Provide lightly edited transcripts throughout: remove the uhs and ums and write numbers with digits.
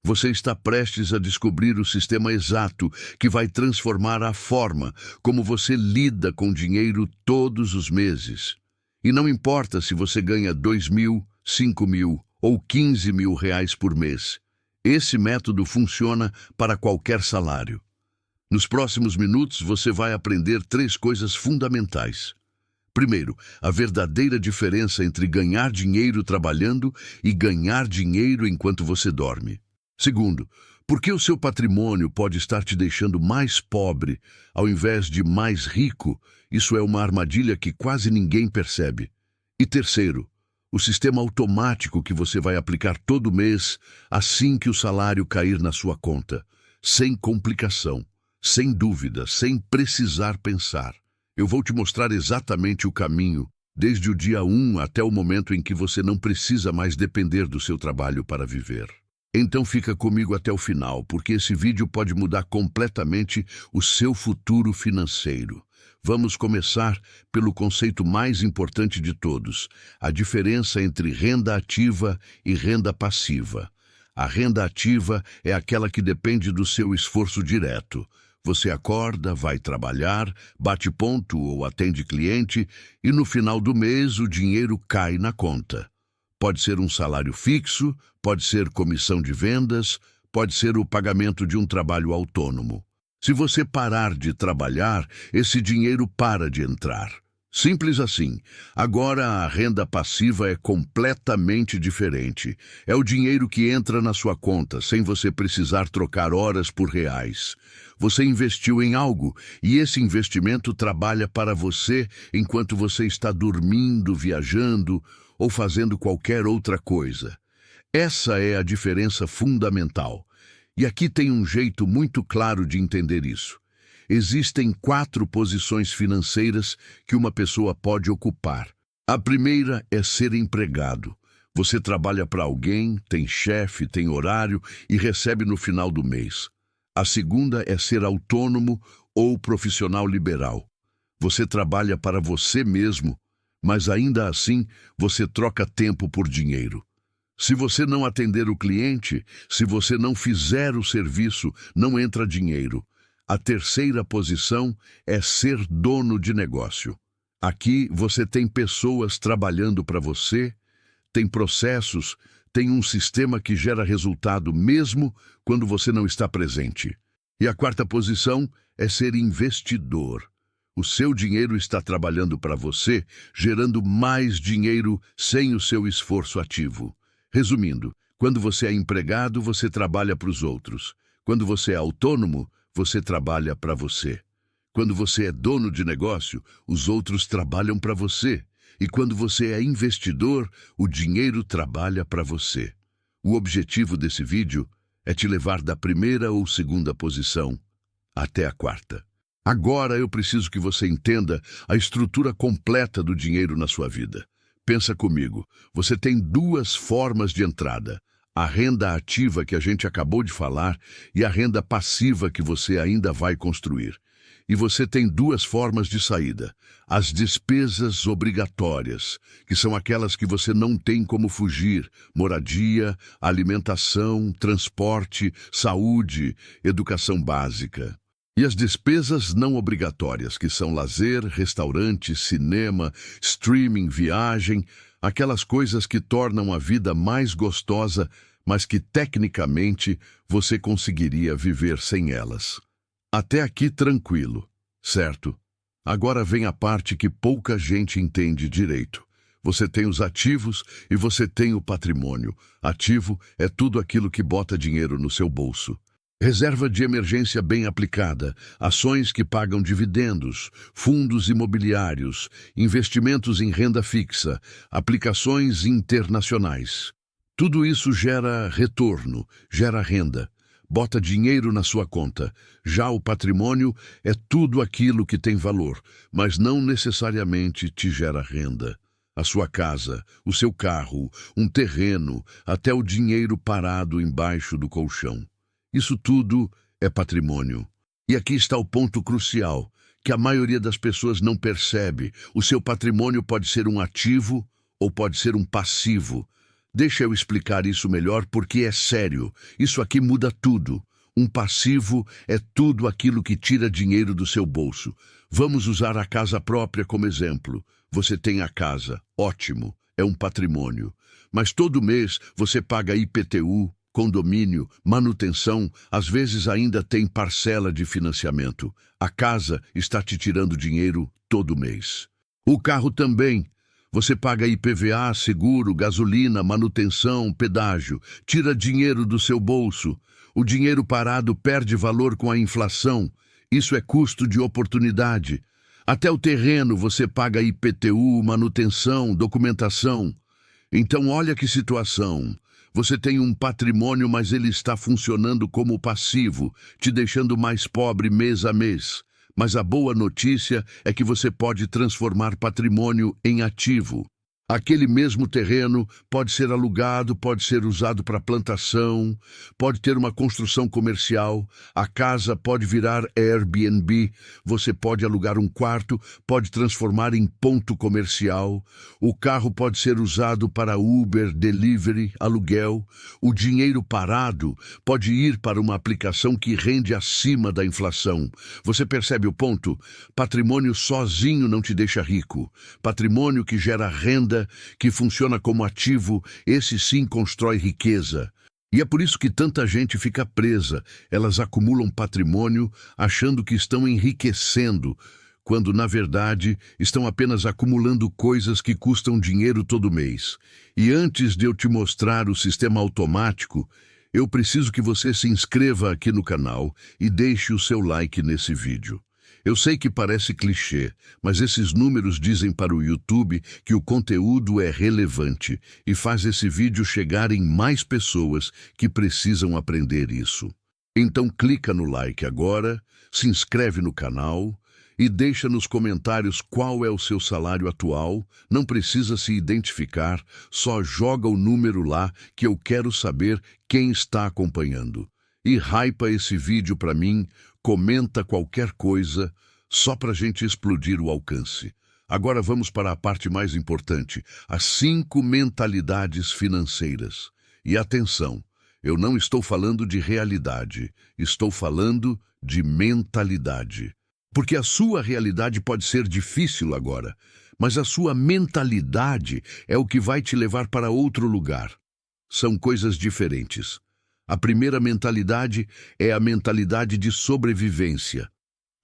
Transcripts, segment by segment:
Você está prestes a descobrir o sistema exato que vai transformar a forma como você lida com dinheiro todos os meses. E não importa se você ganha 2.000, 5.000 ou 15.000 reais por mês. Esse método funciona para qualquer salário. Nos próximos minutos você vai aprender 3 coisas fundamentais. Primeiro, a verdadeira diferença entre ganhar dinheiro trabalhando e ganhar dinheiro enquanto você dorme. Segundo, por que o seu patrimônio pode estar te deixando mais pobre ao invés de mais rico? Isso é uma armadilha que quase ninguém percebe. E terceiro, o sistema automático que você vai aplicar todo mês assim que o salário cair na sua conta, sem complicação, sem dúvida, sem precisar pensar. Eu vou te mostrar exatamente o caminho, desde o dia 1 até o momento em que você não precisa mais depender do seu trabalho para viver. Então fica comigo até o final, porque esse vídeo pode mudar completamente o seu futuro financeiro. Vamos começar pelo conceito mais importante de todos, a diferença entre renda ativa e renda passiva. A renda ativa é aquela que depende do seu esforço direto. Você acorda, vai trabalhar, bate ponto ou atende cliente e no final do mês o dinheiro cai na conta. Pode ser um salário fixo, pode ser comissão de vendas, pode ser o pagamento de um trabalho autônomo. Se você parar de trabalhar, esse dinheiro para de entrar. Simples assim. Agora a renda passiva é completamente diferente. É o dinheiro que entra na sua conta, sem você precisar trocar horas por reais. Você investiu em algo e esse investimento trabalha para você enquanto você está dormindo, viajando ou fazendo qualquer outra coisa. Essa é a diferença fundamental. E aqui tem um jeito muito claro de entender isso. Existem 4 posições financeiras que uma pessoa pode ocupar. A primeira é ser empregado. Você trabalha para alguém, tem chefe, tem horário e recebe no final do mês. A segunda é ser autônomo ou profissional liberal. Você trabalha para você mesmo, mas ainda assim você troca tempo por dinheiro. Se você não atender o cliente, se você não fizer o serviço, não entra dinheiro. A terceira posição é ser dono de negócio. Aqui você tem pessoas trabalhando para você, tem processos, tem um sistema que gera resultado mesmo quando você não está presente. E a quarta posição é ser investidor. O seu dinheiro está trabalhando para você, gerando mais dinheiro sem o seu esforço ativo. Resumindo, quando você é empregado, você trabalha para os outros. Quando você é autônomo, você trabalha para você. Quando você é dono de negócio, os outros trabalham para você. E quando você é investidor, o dinheiro trabalha para você. O objetivo desse vídeo é te levar da primeira ou segunda posição até a quarta. Agora eu preciso que você entenda a estrutura completa do dinheiro na sua vida. Pensa comigo, você tem 2 formas de entrada. A renda ativa que a gente acabou de falar e a renda passiva que você ainda vai construir. E você tem 2 formas de saída. As despesas obrigatórias, que são aquelas que você não tem como fugir: moradia, alimentação, transporte, saúde, educação básica. E as despesas não obrigatórias, que são lazer, restaurante, cinema, streaming, viagem, aquelas coisas que tornam a vida mais gostosa, mas que tecnicamente você conseguiria viver sem elas. Até aqui tranquilo, certo? Agora vem a parte que pouca gente entende direito. Você tem os ativos e você tem o patrimônio. Ativo é tudo aquilo que bota dinheiro no seu bolso. Reserva de emergência bem aplicada, ações que pagam dividendos, fundos imobiliários, investimentos em renda fixa, aplicações internacionais. Tudo isso gera retorno, gera renda, bota dinheiro na sua conta. Já o patrimônio é tudo aquilo que tem valor, mas não necessariamente te gera renda. A sua casa, o seu carro, um terreno, até o dinheiro parado embaixo do colchão. Isso tudo é patrimônio. E aqui está o ponto crucial, que a maioria das pessoas não percebe. O seu patrimônio pode ser um ativo ou pode ser um passivo. Deixa eu explicar isso melhor porque é sério. Isso aqui muda tudo. Um passivo é tudo aquilo que tira dinheiro do seu bolso. Vamos usar a casa própria como exemplo. Você tem a casa, ótimo, é um patrimônio. Mas todo mês você paga IPTU, condomínio, manutenção, às vezes ainda tem parcela de financiamento. A casa está te tirando dinheiro todo mês. O carro também. Você paga IPVA, seguro, gasolina, manutenção, pedágio. Tira dinheiro do seu bolso. O dinheiro parado perde valor com a inflação. Isso é custo de oportunidade. Até o terreno você paga IPTU, manutenção, documentação. Então olha que situação. Você tem um patrimônio, mas ele está funcionando como passivo, te deixando mais pobre mês a mês. Mas a boa notícia é que você pode transformar patrimônio em ativo. Aquele mesmo terreno pode ser alugado, pode ser usado para plantação, pode ter uma construção comercial, a casa pode virar Airbnb, você pode alugar um quarto, pode transformar em ponto comercial, o carro pode ser usado para Uber, delivery, aluguel, o dinheiro parado pode ir para uma aplicação que rende acima da inflação. Você percebe o ponto? Patrimônio sozinho não te deixa rico. Patrimônio que gera renda, que funciona como ativo, esse sim constrói riqueza. E é por isso que tanta gente fica presa. Elas acumulam patrimônio achando que estão enriquecendo, quando na verdade estão apenas acumulando coisas que custam dinheiro todo mês. E antes de eu te mostrar o sistema automático, eu preciso que você se inscreva aqui no canal e deixe o seu like nesse vídeo. Eu sei que parece clichê, mas esses números dizem para o YouTube que o conteúdo é relevante e faz esse vídeo chegar em mais pessoas que precisam aprender isso. Então clica no like agora, se inscreve no canal e deixa nos comentários qual é o seu salário atual. Não precisa se identificar, só joga o número lá que eu quero saber quem está acompanhando. E hypa esse vídeo para mim, comenta qualquer coisa, só para a gente explodir o alcance. Agora vamos para a parte mais importante, as 5 mentalidades financeiras. E atenção, eu não estou falando de realidade, estou falando de mentalidade. Porque a sua realidade pode ser difícil agora, mas a sua mentalidade é o que vai te levar para outro lugar. São coisas diferentes. A primeira mentalidade é a mentalidade de sobrevivência.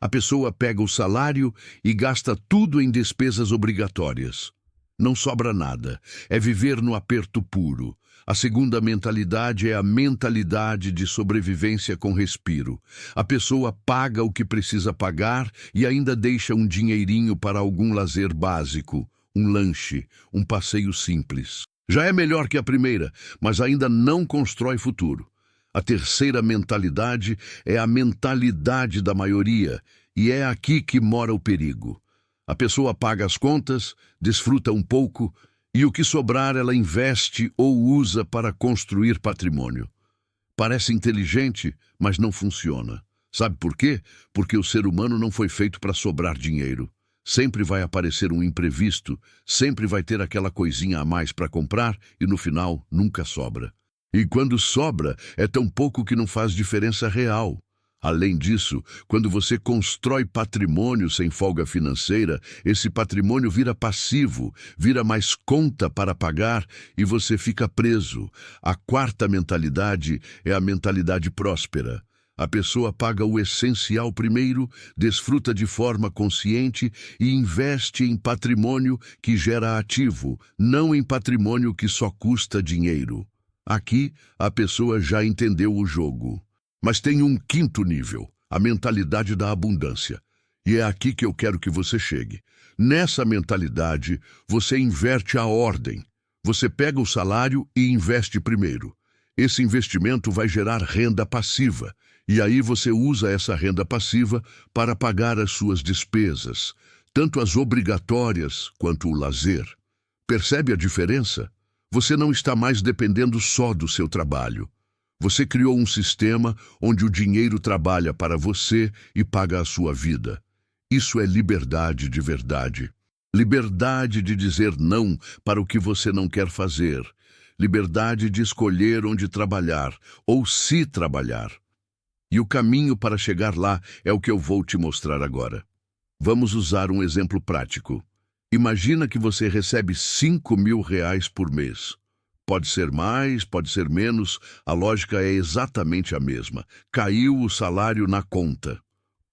A pessoa pega o salário e gasta tudo em despesas obrigatórias. Não sobra nada, é viver no aperto puro. A segunda mentalidade é a mentalidade de sobrevivência com respiro. A pessoa paga o que precisa pagar e ainda deixa um dinheirinho para algum lazer básico, um lanche, um passeio simples. Já é melhor que a primeira, mas ainda não constrói futuro. A terceira mentalidade é a mentalidade da maioria, e é aqui que mora o perigo. A pessoa paga as contas, desfruta um pouco, e o que sobrar ela investe ou usa para construir patrimônio. Parece inteligente, mas não funciona. Sabe por quê? Porque o ser humano não foi feito para sobrar dinheiro. Sempre vai aparecer um imprevisto, sempre vai ter aquela coisinha a mais para comprar e no final nunca sobra. E quando sobra, é tão pouco que não faz diferença real. Além disso, quando você constrói patrimônio sem folga financeira, esse patrimônio vira passivo, vira mais conta para pagar e você fica preso. A quarta mentalidade é a mentalidade próspera. A pessoa paga o essencial primeiro, desfruta de forma consciente e investe em patrimônio que gera ativo, não em patrimônio que só custa dinheiro. Aqui, a pessoa já entendeu o jogo. Mas tem um quinto nível, a mentalidade da abundância. E é aqui que eu quero que você chegue. Nessa mentalidade, você inverte a ordem. Você pega o salário e investe primeiro. Esse investimento vai gerar renda passiva. E aí você usa essa renda passiva para pagar as suas despesas, tanto as obrigatórias quanto o lazer. Percebe a diferença? Você não está mais dependendo só do seu trabalho. Você criou um sistema onde o dinheiro trabalha para você e paga a sua vida. Isso é liberdade de verdade. Liberdade de dizer não para o que você não quer fazer. liberdade de escolher onde trabalhar ou se trabalhar. E o caminho para chegar lá é o que eu vou te mostrar agora. Vamos usar um exemplo prático. Imagina que você recebe R$ 5.000 por mês. Pode ser mais, pode ser menos, a lógica é exatamente a mesma. Caiu o salário na conta.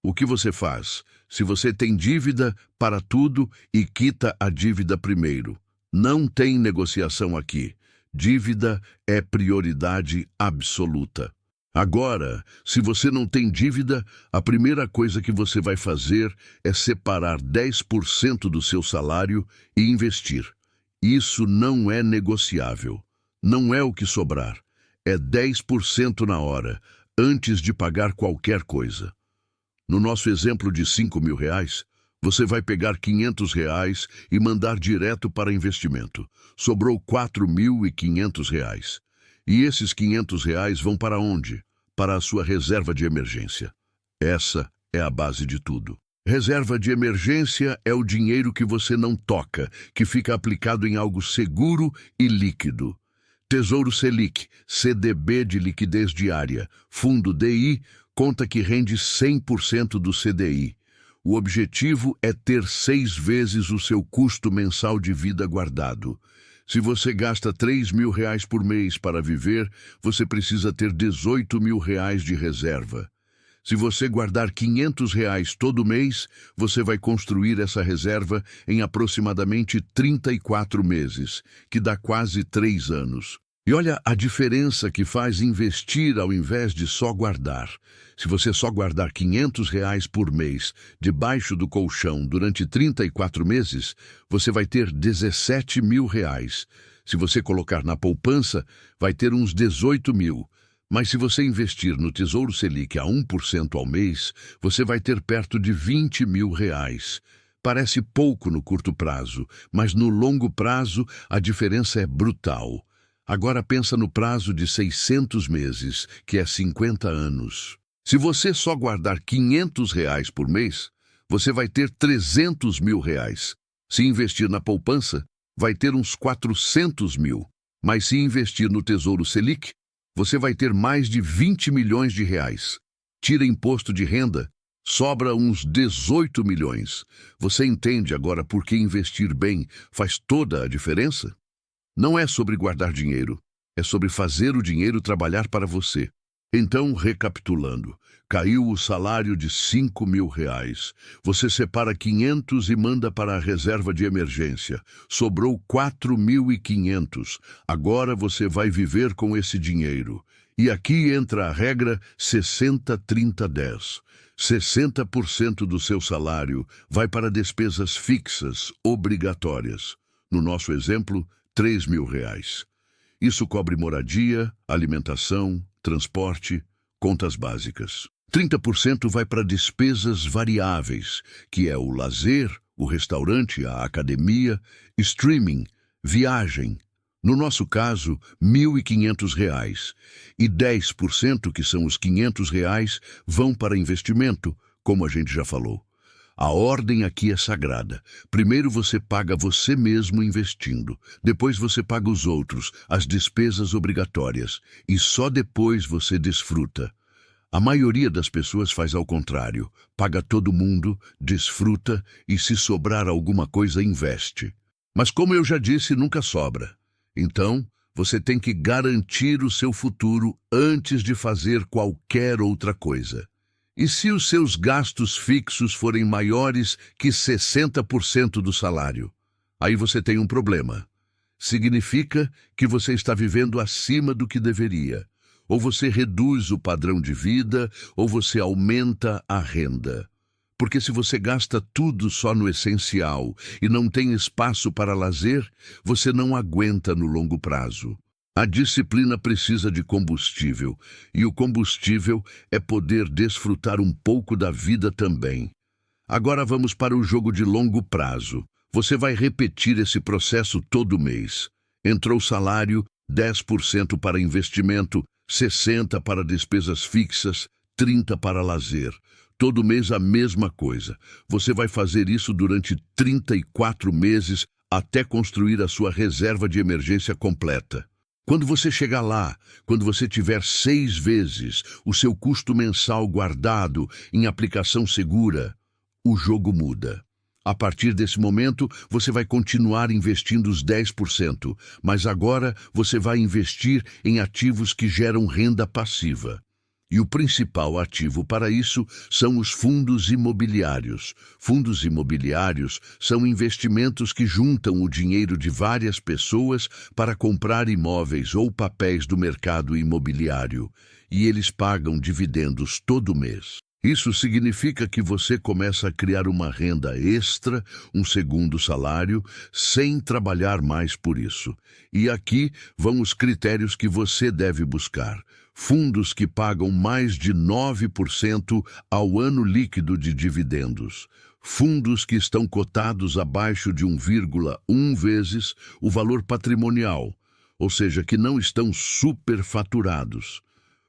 O que você faz? Se você tem dívida, para tudo e quita a dívida primeiro. Não tem negociação aqui. Dívida é prioridade absoluta. Agora, se você não tem dívida, a primeira coisa que você vai fazer é separar 10% do seu salário e investir. Isso não é negociável. Não é o que sobrar. É 10% na hora, antes de pagar qualquer coisa. No nosso exemplo de R$ 5.000, você vai pegar R$ 500 e mandar direto para investimento. Sobrou R$ 4.500. E esses R$ 500 vão para onde? Para a sua reserva de emergência. Essa é a base de tudo. Reserva de emergência é o dinheiro que você não toca, que fica aplicado em algo seguro e líquido. Tesouro Selic, CDB de liquidez diária, fundo DI, conta que rende 100% do CDI. O objetivo é ter 6 vezes o seu custo mensal de vida guardado. Se você gasta R$ 3.000 por mês para viver, você precisa ter R$ 18.000 de reserva. Se você guardar R$ 500 todo mês, você vai construir essa reserva em aproximadamente 34 meses, que dá quase 3 anos. E olha a diferença que faz investir ao invés de só guardar. Se você só guardar R$ 500 por mês debaixo do colchão durante 34 meses, você vai ter R$ 17.000. Se você colocar na poupança, vai ter uns 18 mil. Mas se você investir no Tesouro Selic a 1% ao mês, você vai ter perto de R$ 20.000. Parece pouco no curto prazo, mas no longo prazo a diferença é brutal. Agora pensa no prazo de 600 meses, que é 50 anos. Se você só guardar R$ 500 por mês, você vai ter R$ 300.000. Se investir na poupança, vai ter uns 400 mil. Mas se investir no Tesouro Selic, você vai ter mais de 20 milhões de reais. Tira imposto de renda, sobra uns 18 milhões. Você entende agora por que investir bem faz toda a diferença? Não é sobre guardar dinheiro, é sobre fazer o dinheiro trabalhar para você. Então, recapitulando, caiu o salário de R$ 5.000. Você separa 500 e manda para a reserva de emergência. Sobrou 4.500. Agora você vai viver com esse dinheiro. E aqui entra a regra 60-30-10. 60% do seu salário vai para despesas fixas, obrigatórias. No nosso exemplo, R$ 3.000. Isso cobre moradia, alimentação, transporte, contas básicas. 30% vai para despesas variáveis, que é o lazer, o restaurante, a academia, streaming, viagem. No nosso caso, R$ 1.500. E 10%, que são os R$ 500, vão para investimento, como a gente já falou. A ordem aqui é sagrada. Primeiro você paga você mesmo investindo. Depois você paga os outros, as despesas obrigatórias. E só depois você desfruta. A maioria das pessoas faz ao contrário. Paga todo mundo, desfruta e se sobrar alguma coisa investe. Mas como eu já disse, nunca sobra. Então, você tem que garantir o seu futuro antes de fazer qualquer outra coisa. E se os seus gastos fixos forem maiores que 60% do salário? Aí você tem um problema. Significa que você está vivendo acima do que deveria. Ou você reduz o padrão de vida, ou você aumenta a renda. Porque se você gasta tudo só no essencial e não tem espaço para lazer, você não aguenta no longo prazo. A disciplina precisa de combustível, e o combustível é poder desfrutar um pouco da vida também. Agora vamos para o jogo de longo prazo. Você vai repetir esse processo todo mês. Entrou salário, 10% para investimento, 60% para despesas fixas, 30% para lazer. Todo mês a mesma coisa. Você vai fazer isso durante 34 meses até construir a sua reserva de emergência completa. Quando você chegar lá, quando você tiver 6 vezes o seu custo mensal guardado em aplicação segura, o jogo muda. A partir desse momento, você vai continuar investindo os 10%, mas agora você vai investir em ativos que geram renda passiva. E o principal ativo para isso são os fundos imobiliários. Fundos imobiliários são investimentos que juntam o dinheiro de várias pessoas para comprar imóveis ou papéis do mercado imobiliário, e eles pagam dividendos todo mês. Isso significa que você começa a criar uma renda extra, um segundo salário, sem trabalhar mais por isso. E aqui vão os critérios que você deve buscar. Fundos que pagam mais de 9% ao ano líquido de dividendos. Fundos que estão cotados abaixo de 1,1 vezes o valor patrimonial, ou seja, que não estão superfaturados.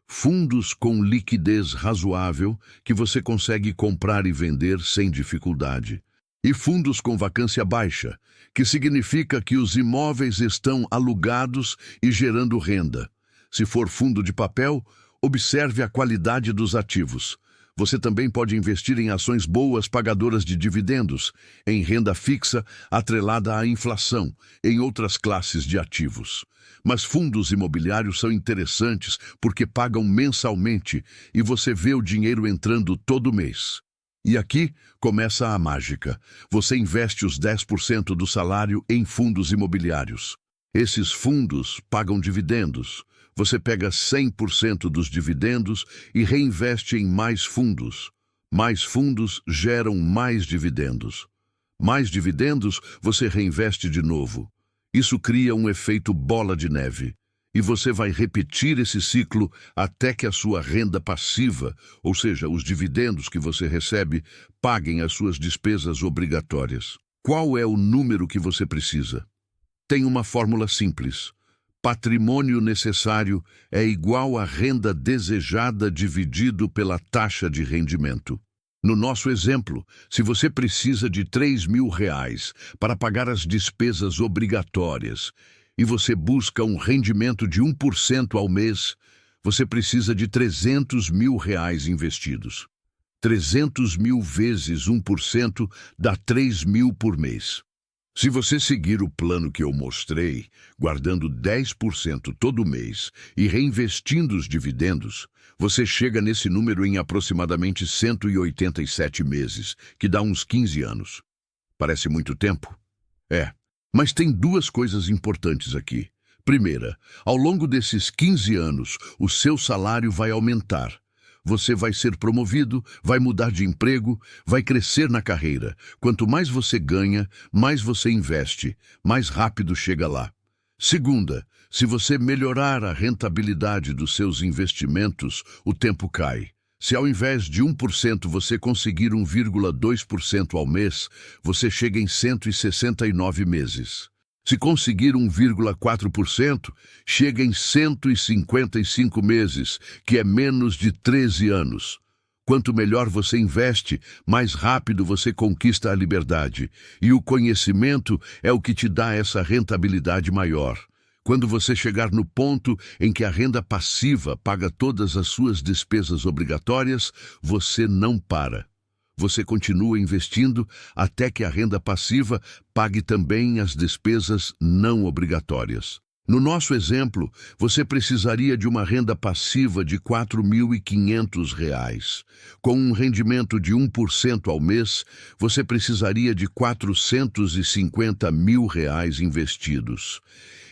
Fundos com liquidez razoável que você consegue comprar e vender sem dificuldade. E fundos com vacância baixa, que significa que os imóveis estão alugados e gerando renda. Se for fundo de papel, observe a qualidade dos ativos. Você também pode investir em ações boas pagadoras de dividendos, em renda fixa atrelada à inflação, em outras classes de ativos. Mas fundos imobiliários são interessantes porque pagam mensalmente e você vê o dinheiro entrando todo mês. E aqui começa a mágica. Você investe os 10% do salário em fundos imobiliários. Esses fundos pagam dividendos. Você pega 100% dos dividendos e reinveste em mais fundos. Mais fundos geram mais dividendos. Mais dividendos você reinveste de novo. Isso cria um efeito bola de neve. E você vai repetir esse ciclo até que a sua renda passiva, ou seja, os dividendos que você recebe, paguem as suas despesas obrigatórias. Qual é o número que você precisa? Tem uma fórmula simples. Patrimônio necessário é igual à renda desejada dividido pela taxa de rendimento. No nosso exemplo, se você precisa de R$3.000 para pagar as despesas obrigatórias e você busca um rendimento de 1% ao mês, você precisa de R$300.000 investidos. 300 mil vezes 1% dá 3.000 por mês. Se você seguir o plano que eu mostrei, guardando 10% todo mês e reinvestindo os dividendos, você chega nesse número em aproximadamente 187 meses, que dá uns 15 anos. Parece muito tempo? É, mas tem duas coisas importantes aqui. Primeira, ao longo desses 15 anos, o seu salário vai aumentar. Você vai ser promovido, vai mudar de emprego, vai crescer na carreira. Quanto mais você ganha, mais você investe, mais rápido chega lá. Segunda, se você melhorar a rentabilidade dos seus investimentos, o tempo cai. Se ao invés de 1% você conseguir 1,2% ao mês, você chega em 169 meses. Se conseguir 1,4%, chega em 155 meses, que é menos de 13 anos. Quanto melhor você investe, mais rápido você conquista a liberdade. E o conhecimento é o que te dá essa rentabilidade maior. Quando você chegar no ponto em que a renda passiva paga todas as suas despesas obrigatórias, você não para. Você continua investindo até que a renda passiva pague também as despesas não obrigatórias. No nosso exemplo, você precisaria de uma renda passiva de R$4.500. Com um rendimento de 1% ao mês, você precisaria de R$450 mil investidos.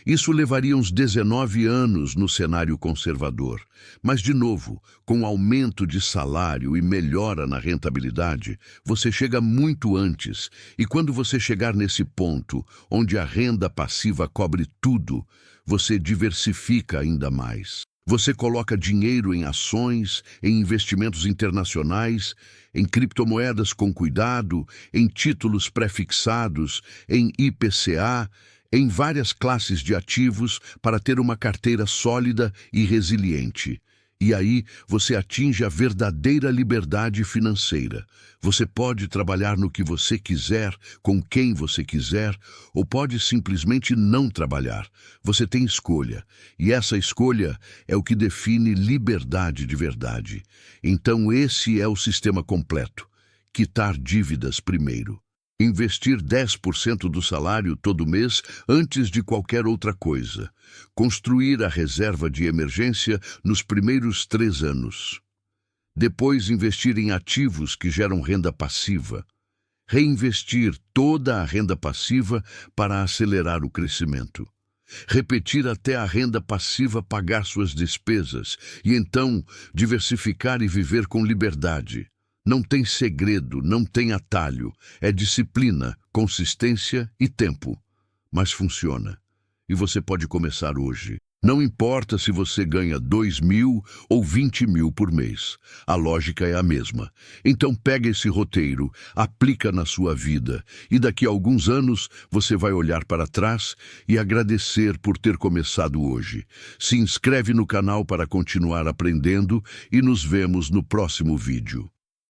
Isso levaria uns 19 anos no cenário conservador. Mas, de novo, com aumento de salário e melhora na rentabilidade, você chega muito antes. E quando você chegar nesse ponto, onde a renda passiva cobre tudo, você diversifica ainda mais. Você coloca dinheiro em ações, em investimentos internacionais, em criptomoedas com cuidado, em títulos pré-fixados, em IPCA, em várias classes de ativos para ter uma carteira sólida e resiliente. E aí você atinge a verdadeira liberdade financeira. Você pode trabalhar no que você quiser, com quem você quiser, ou pode simplesmente não trabalhar. Você tem escolha, e essa escolha é o que define liberdade de verdade. Então esse é o sistema completo. Quitar dívidas primeiro. Investir 10% do salário todo mês antes de qualquer outra coisa. Construir a reserva de emergência nos primeiros 3 anos. Depois, investir em ativos que geram renda passiva. Reinvestir toda a renda passiva para acelerar o crescimento. Repetir até a renda passiva pagar suas despesas e então diversificar e viver com liberdade. Não tem segredo, não tem atalho. É disciplina, consistência e tempo. Mas funciona. E você pode começar hoje. Não importa se você ganha 2.000 ou 20.000 por mês. A lógica é a mesma. Então pega esse roteiro, aplica na sua vida e daqui a alguns anos você vai olhar para trás e agradecer por ter começado hoje. Se inscreve no canal para continuar aprendendo e nos vemos no próximo vídeo.